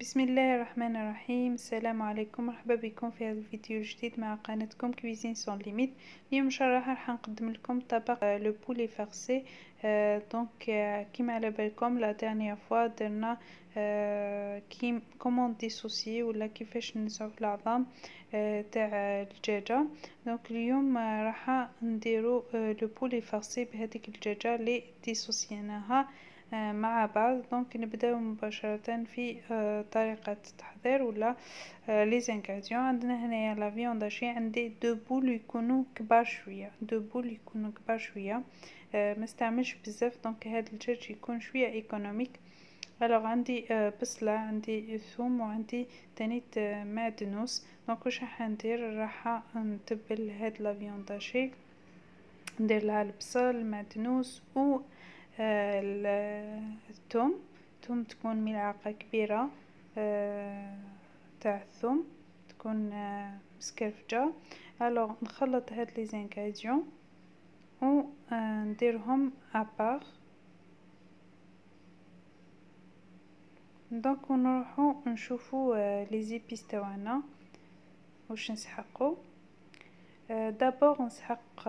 بسم الله الرحمن الرحيم. السلام عليكم، مرحبا بكم في هذا الفيديو الجديد مع قناتكم كويزين سون ليميت. اليوم ان شاء الله راح نقدم لكم طبق لو بولي فارسي. دونك كيما على بالكم لا ديرنيير فوا درنا كومون ديسوسي ولا كيفاش نزعو العظام تاع الدجاجه. دونك اليوم راح نديرو لو بولي فارسي بهذيك الدجاجه اللي ديسوسيناها مع بعض. دونك نبداو مباشرة في طريقة التحضير ولا لي زانغريديون. عندنا هنايا لا فيوند هاشي، عندي دو بول يكونوا كبار شويه، ما استعملش بزاف. دونك هذا الدجاج يكون شويه ايكونوميك. الوغ عندي بصله، عندي ثوم، وعندي تاني معدنوس. دونك واش راح ندير، راح نتبل هاد لا فيوند هاشي، ندير لها البصل المعدنوس و الثوم. تكون ملعقة كبيرة تاع الثوم، تكون مسكرفجة. الوغ نخلط هاد لي زانغريديون و نديرهم ابار. دونك نروحو نشوفو لي زيبيس تاعنا واش نسحقو. دابور نسحق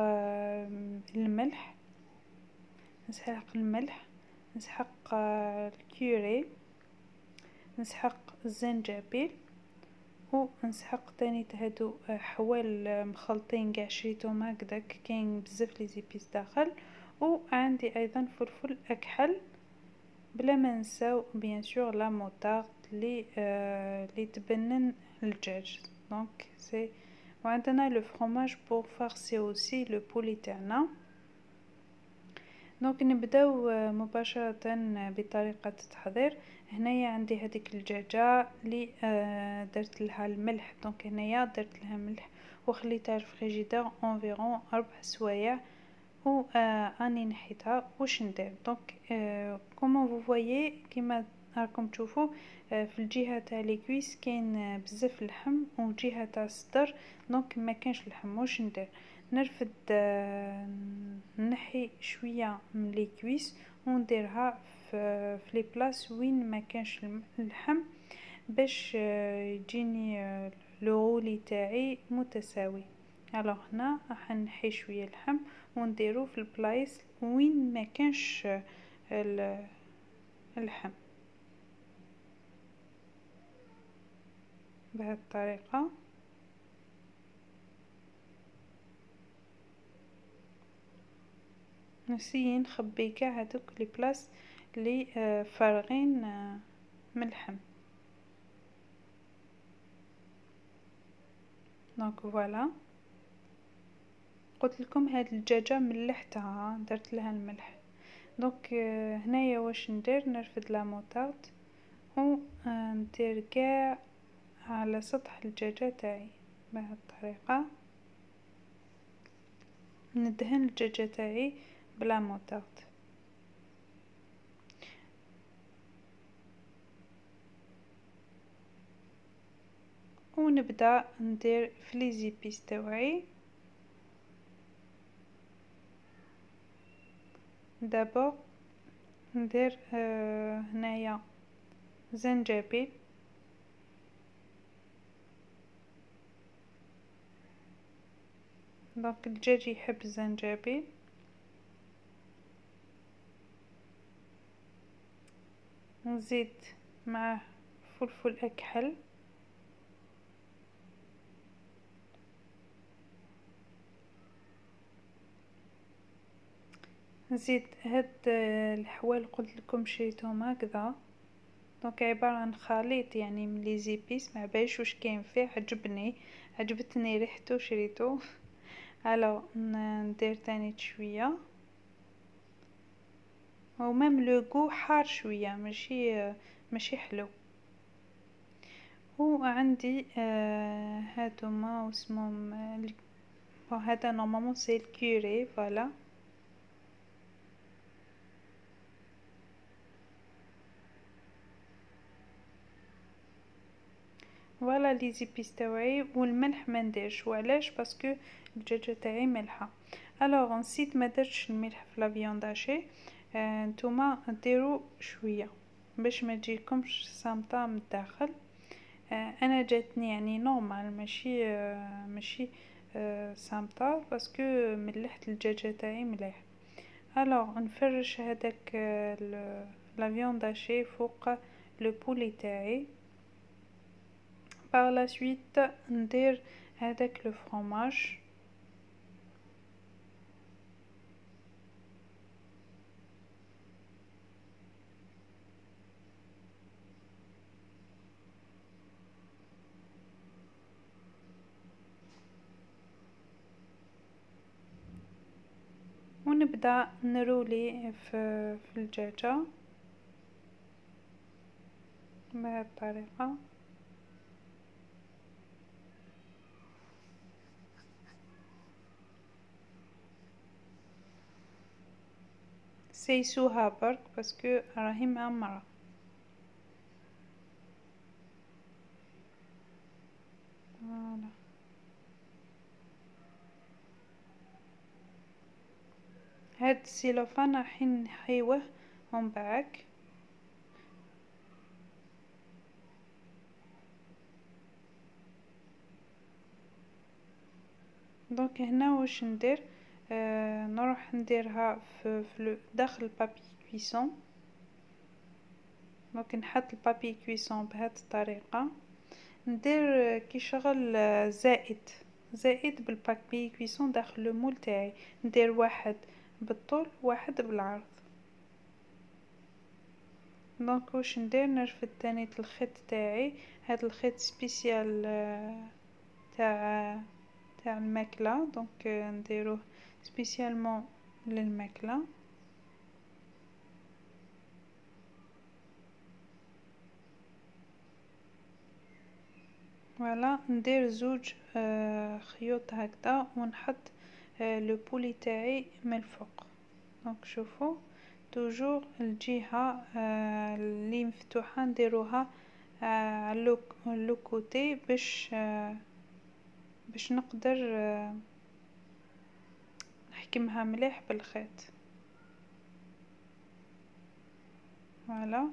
الملح، نسحق الكوري، نسحق الزنجبيل، ونسحق تاني هادو حوال مخلطين قاع شريتهم هكداك، كاين بزاف لي زيبيس داخل. وعندي ايضا فلفل اكحل، بلا ما نساو بيان سور لا موطارد لي تبنن الدجاج. دونك سي، وعندنا لو فرomاج بور فارسي اوسي لو بولي تاعنا. دونك نبداو مباشرة بطريقة التحضير. هنايا عندي هذيك الدجاجة اللي درت لها الملح. دونك هنايا درت لها ملح وخليتها في الفريجيدير انفيرون 4 سوايع، و اني نحيتها. واش ندير دونك كومون فو فوايي، كيما راكم تشوفوا في الجهه تاع لي كويس كاين بزاف اللحم، والجهه تاع الصدر دونك ما كانش اللحم. واش ندير، نرفد نحي شويه من لي كويس ونديرها في لي بلاص وين ما كانش اللحم، باش يجيني لو رولي تاعي متساوي. الوغ هنا راح نحي شويه اللحم ونديرو في البلايص وين ما كانش اللحم بهذه الطريقه. نسيي نخبي كاع هذوك لي بلاص اللي فارغين من اللحم. دونك فوالا، قلت لكم هاد الدجاجه ملحتها، درت لها الملح. دونك هنايا واش ندير، نرفد لا موطارد و ندير كاع على سطح الدجاجه تاعي بهذه الطريقه. ندهن الدجاجه تاعي بلا موطارد. ونبدا ندير في لي زيبيس تاوعي. دابا ندير هنايا زنجبيل، دونك الدجاج يحب الزنجبيل. نزيد معه فلفل اكحل، نزيد هاد الحوال قلت لكم شريتهم هكذا. دونك عبارة عن خليط يعني من لي زيبيس، ما بايش واش كاين فيه، عجبتني ريحته شريته. الو ندير تاني شويه، او ميم لو غو حار شويه، ماشي حلو. وعندي هادوما واسمهم هذا نورمالمون سي الكوري. فوالا فوالا لي زيبيس تاوعي. والملح ما نديرش، وعلاش؟ باسكو الدجاجه تاعي ملحه. الوغ نسيت ما درتش الملح في لا فيوند هاشي. نتوما ديروا شويه. باش ما تجيكمش صامتة من الداخل. انا جاتني يعني نورمال، ماشي صامتة، باسكو ملحت الدجاجة تاعي مليح. الوغ نفرش هداك لا فيوند هاشي فوق لو بولي تاعي. باغ لا سويت ندير هداك لو فرomاج. ونبدا نرولي في الدجاجة بهذه الطريقة. سيسوها برك باسكو راهي معمرة. فوالا هاد السيلوفان راح نحيوه من بعد. دونك هنا واش ندير، نروح نديرها في داخل البابي كويسون. دونك نحط البابي كويسون بهذه الطريقة، ندير كي شغل زائد بالبابي كويسون داخل لو مول تاعي. ندير واحد بالطول واحد بالعرض. دونك واش ندير، نرفد تاني الخيط تاعي، هذا الخيط سبيسيال تاع الماكلة. دونك نديروه سبيسيالمون للماكلة. فوالا ندير زوج خيوط هكذا ونحط لو بولي تاعي من الفوق. دونك شوفوا توجور الجهة اللي مفتوحة نديروها على لو كوتي باش نقدر نحكمها مليح بالخيط. فوالا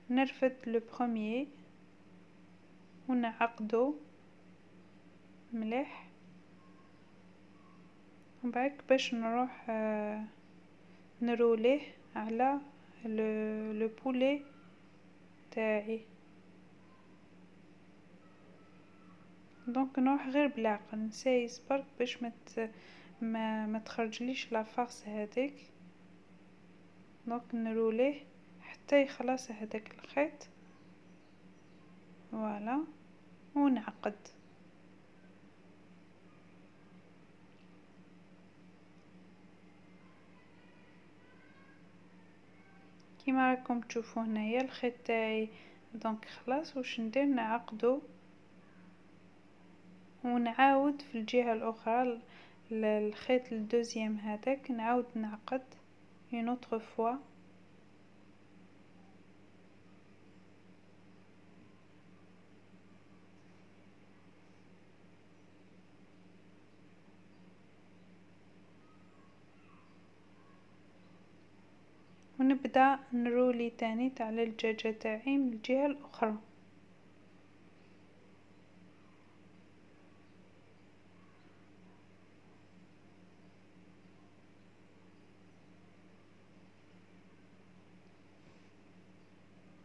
نرفد لو بروميي ونعقدو مليح، وبعد باش نروح نروليه على لو بولي تاعي. دونك نروح غير بالعقل، نسايس برك باش ما تخرجليش لا فارس هذيك. دونك نروليه حتى يخلص هذاك الخيط. فوالا ونعقد كيما راكم تشوفوا هنايا الخيط تاعي. دونك خلاص واش ندير، نعقدو ونعاود في الجهة الاخرى الخيط الدوزيام هذاك، نعاود نعقد une autre fois. ونبدا نرولي تاني تاع الدجاجة تاعي من الجهة الاخرى.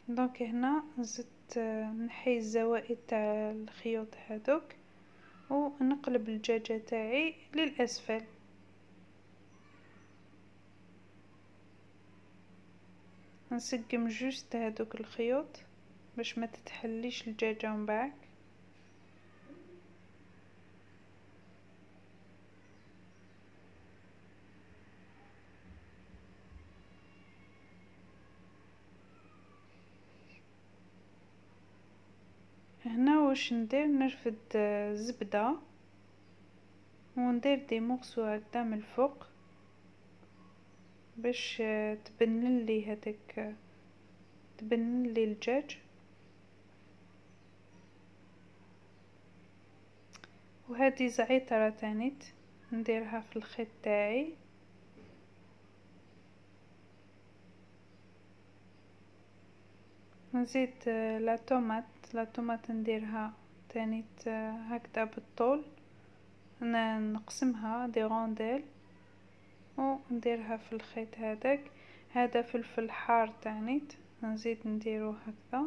دونك هنا زدت نحي الزوائد تاع الخيوط هذوك ونقلب الدجاجة تاعي للاسفل. نسقم جوست هذوك الخيوط باش ما تتحليش الدجاجة من بعد. هنا واش ندير، نرفد زبدة وندير دي مورسو هكذا من الفوق باش تبنن لي هذاك، تبنن لي الدجاج. وهذه زعترة تانيت نديرها في الخيط تاعي. نزيد لا طوماط نديرها تاني هكذا بالطول، نقسمها دي رونديل ونديرها في الخيط هذاك. هذا فلفل حار تاني نزيد نديرو هكذا.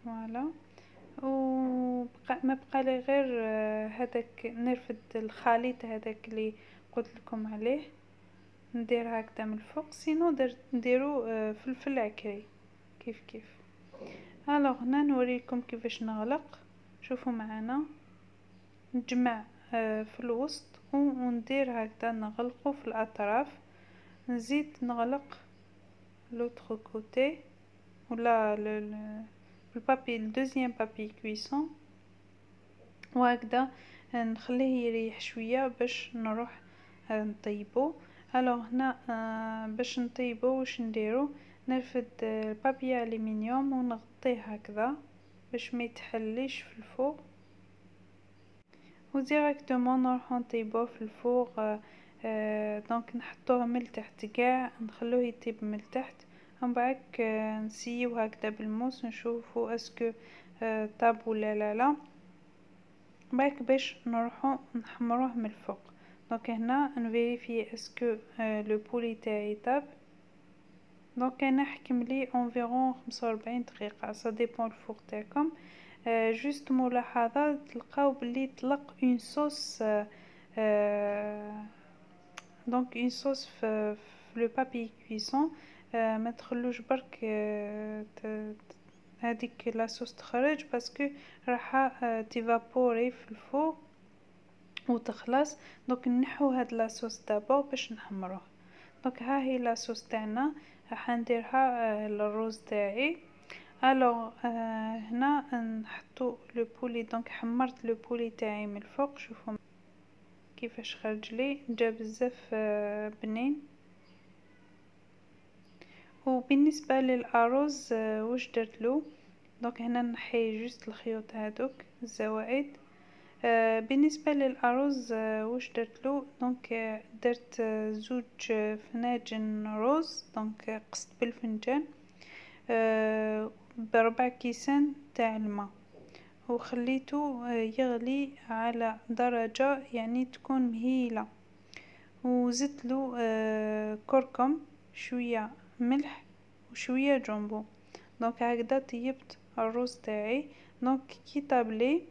فوالا، ما بقى لي غير هذاك نرفد الخليط هذاك اللي قلت لكم عليه، ندير هكذا من الفوق. سينو نديرو فلفل عكري كيف كيف. الوغ هنا نوريكم كيفاش نغلق. شوفوا معنا، نجمع في الوسط وندير هكذا نغلقه في الاطراف. نزيد نغلق لوتر كوتي ولا البابي الدوزيام بابي كويسون، وهكذا نخليه يريح شويه باش نروح نطيبو. الوغ هنا باش نطيبو واش نديرو، نرفد البابي الومنيوم ونغطيه هكذا باش ما يتحليش في الفوق، وديريكتومون نروحو نطيبوه في الفوق. دونك نحطوه من التحت كاع، نخلوه يطيب من التحت، ومن بعد نسيو هكذا بالموس نشوفو اسكو طاب ولا لا. باك باش نروحو نحمروه من الفوق. دونك هنا نفيريفي اسكو لو بولي تاعي طاب. دونك انا حكم لي انفيرون 45 دقيقه، سا ديبون الفوق تاعكم. جوست ملاحظه، تلقاو بلي طلق اون صوص، دونك اون صوص في لو بابي كويسون. ما تخلوش برك هذيك لا صوص تخرج، باسكو راح تيفابوري في الفوق وتخلص. دونك نحو هاد لا صوص دابور باش نحمروه. دونك ها هي لا صوص تاعنا، راح نديرها للروز تاعي. الوغ هنا نحطو لو بولي. دونك حمرت لو بولي تاعي من الفوق، شوفوا كيفاش خرج لي، جا بزاف بنين. وبالنسبه للارز واش درتلو، دونك هنا نحي جوست الخيوط هادوك الزوائد. بالنسبه للارز واش درتلو، دونك درت زوج فناجن رز، دونك قست بالفنجان ب4 كيسان تاع الماء، وخليته يغلي على درجة يعني تكون مهيلة، وزدتلو كركم، شوية ملح وشوية جامبو. دونك هكذا طيبت الرز تاعي. دونك كي طابلي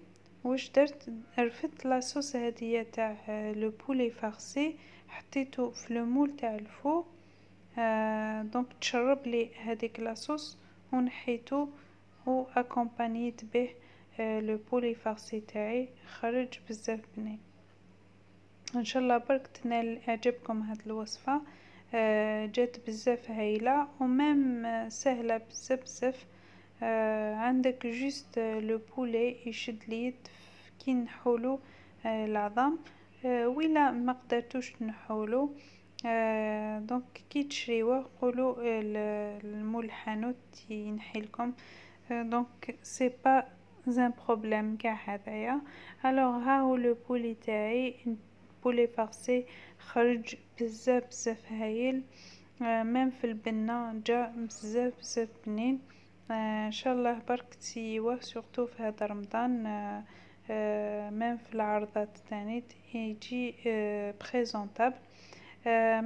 واش درت، رفدت لاصوص هذيا تاع لو بولي فارسي، حطيته في المول تاع الفوق. دونك تشرب لي هذيك لاصوص ونحيته واكومبانيت به لو بولي فارسي تاعي، خرج بزاف بنين. ان شاء الله برك تنال اعجابكم هاد الوصفه. جات بزاف هايله ومام سهله بزاف بزاف. عندك جوست لو بولي يشد اليد كي نحولو العظام، ولا ما قدرتوش تنحولو دونك كي تشريوه قولوا المول الحانوت ينحي لكم. دونك سي با زان بروبليم كاع هذايا. الوغ ها هو لو بولي تاعي، بولي فارسي، خرج بزاف بزاف هايل. ميم في البنه جا بزاف بزاف بنين. ان شاء الله برك تسيوه سورتو في هذا رمضان. ميم في العرضات تاني يجي بريزونطابل.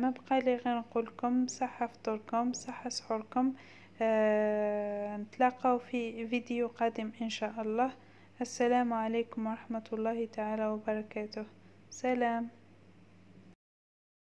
ما بقى لي غير نقولكم صحة فطوركم، صحة سحوركم. نتلاقاو في فيديو قادم ان شاء الله. السلام عليكم ورحمة الله تعالى وبركاته. سلام.